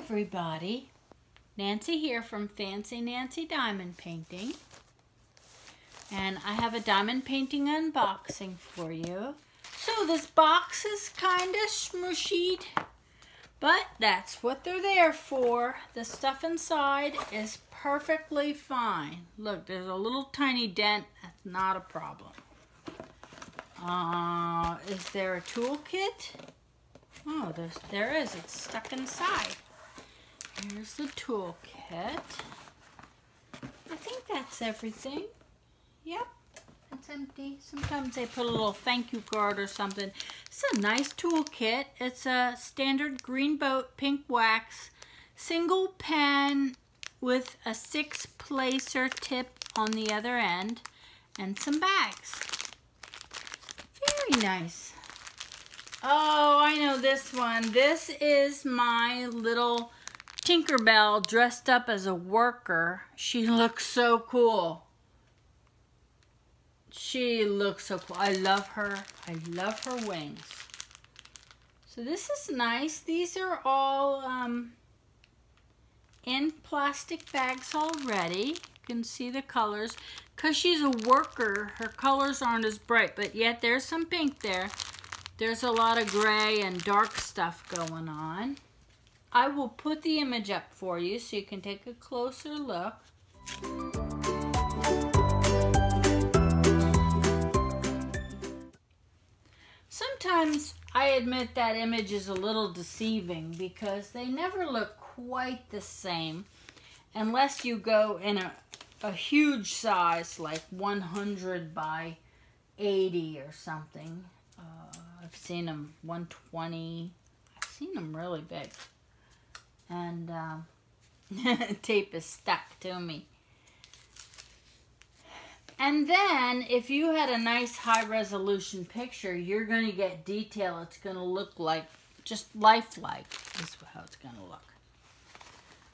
everybody, Nancy here from Fancy Nancy Diamond Painting, and I have a diamond painting unboxing for you. So this box is kind of smushied, but that's what they're there for. The stuff inside is perfectly fine. Look, there's a little tiny dent. That's not a problem. Is there a toolkit? Oh, there is. It's stuck inside. Here's the toolkit. I think that's everything. Yep, it's empty. Sometimes they put a little thank you card or something. It's a nice toolkit. It's a standard green boat pink wax single pen with a 6-placer tip on the other end and some bags. Very nice. Oh, I know this one. This is my little Tinkerbell dressed up as a worker. She looks so cool. She looks so cool. I love her. I love her wings. So this is nice. These are all in plastic bags already. You can see the colors. Because she's a worker, her colors aren't as bright, but yet there's some pink there. There's a lot of gray and dark stuff going on. I will put the image up for you so you can take a closer look. Sometimes I admit that image is a little deceiving because they never look quite the same unless you go in a huge size like 100 by 80 or something. I've seen them 120. I've seen them really big. And tape is stuck to me. And then if you had a nice high resolution picture, you're going to get detail. It's going to look like just lifelike is how it's going to look.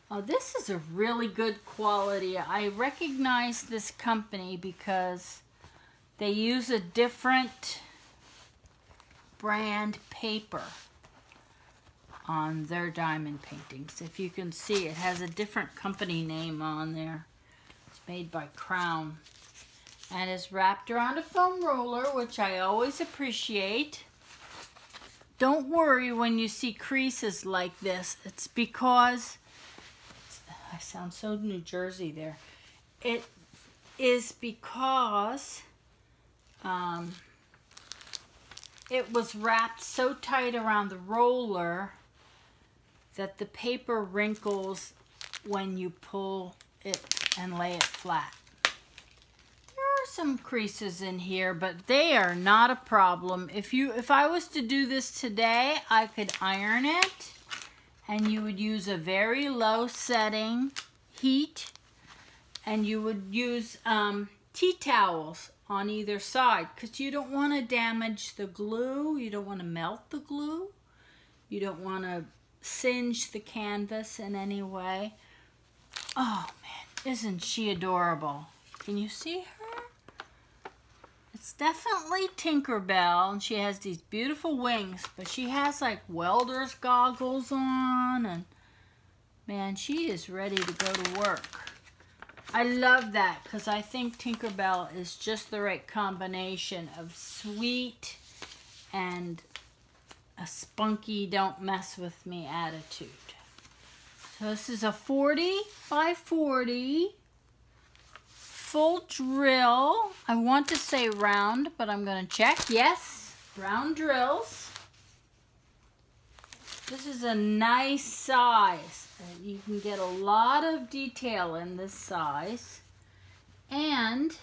Oh, this is a really good quality. I recognize this company because they use a different brand paper on their diamond paintings. If you can see, it has a different company name on there. It's made by Crown and is wrapped around a foam roller, which I always appreciate. Don't worry when you see creases like this. It's because, I sound so New Jersey there. It is because it was wrapped so tight around the roller that the paper wrinkles when you pull it and lay it flat. There are some creases in here, but they are not a problem. If I was to do this today, I could iron it, and you would use a very low setting heat, and you would use tea towels on either side because you don't want to damage the glue. You don't want to melt the glue. You don't want to singe the canvas in any way. Oh man, isn't she adorable? Can you see her? It's definitely Tinkerbell, and she has these beautiful wings, but she has like welder's goggles on, and man, she is ready to go to work. I love that because I think Tinkerbell is just the right combination of sweet and a spunky, don't mess with me attitude. So this is a 40 by 40 full drill. I want to say round, but I'm going to check. Yes, round drills. This is a nice size. You can get a lot of detail in this size. And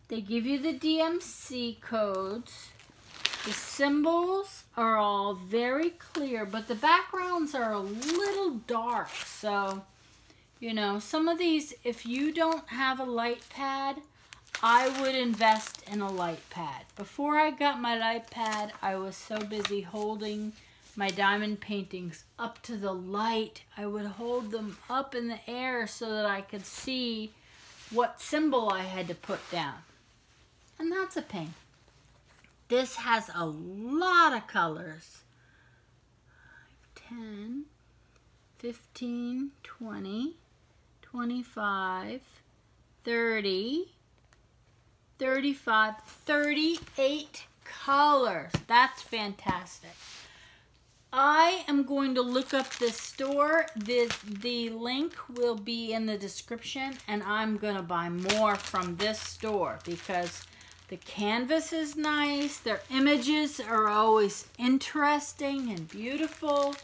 they give you the DMC codes. The symbols are all very clear, but the backgrounds are a little dark. So, you know, some of these, if you don't have a light pad, I would invest in a light pad. Before I got my light pad, I was so busy holding my diamond paintings up to the light. I would hold them up in the air so that I could see what symbol I had to put down. And that's a pain. This has a lot of colors. 10, 15, 20, 25, 30, 35, 38 colors. That's fantastic. I am going to look up this store. The link will be in the description, and I'm going to buy more from this store because the canvas is nice. Their images are always interesting and beautiful.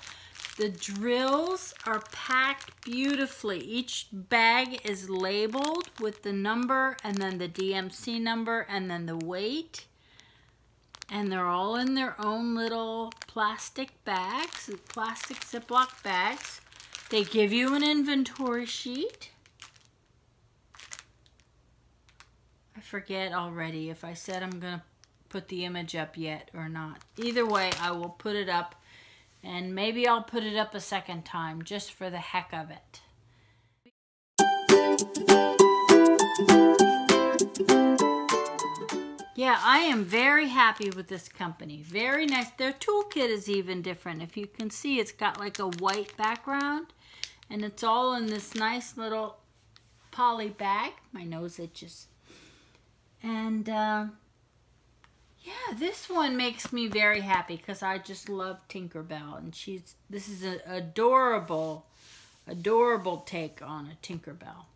The drills are packed beautifully. Each bag is labeled with the number and then the DMC number and then the weight. And they're all in their own little plastic bags, plastic Ziploc bags. They give you an inventory sheet. I forget already if I said I'm going to put the image up yet or not. Either way, I will put it up, and maybe I'll put it up a second time just for the heck of it. Yeah, I am very happy with this company. Very nice. Their toolkit is even different. If you can see, it's got like a white background, and it's all in this nice little poly bag. My nose itches. And yeah, this one makes me very happy because I just love Tinkerbell, and this is an adorable take on a Tinkerbell.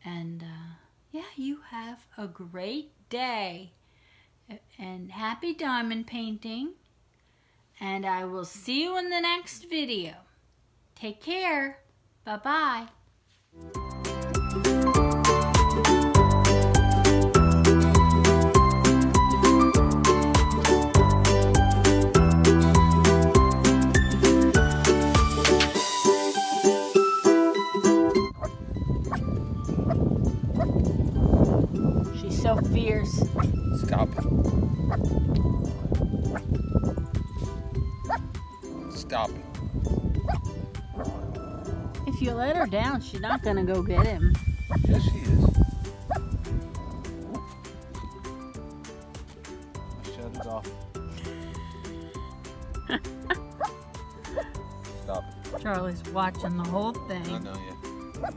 And yeah, you have a great day and happy diamond painting, and I will see you in the next video. Take care. Bye-bye. She's so fierce. Stop. Stop. If you let her down, she's not gonna go get him. Yes, she is. I shut it off. Stop. Charlie's watching the whole thing. I know, yeah.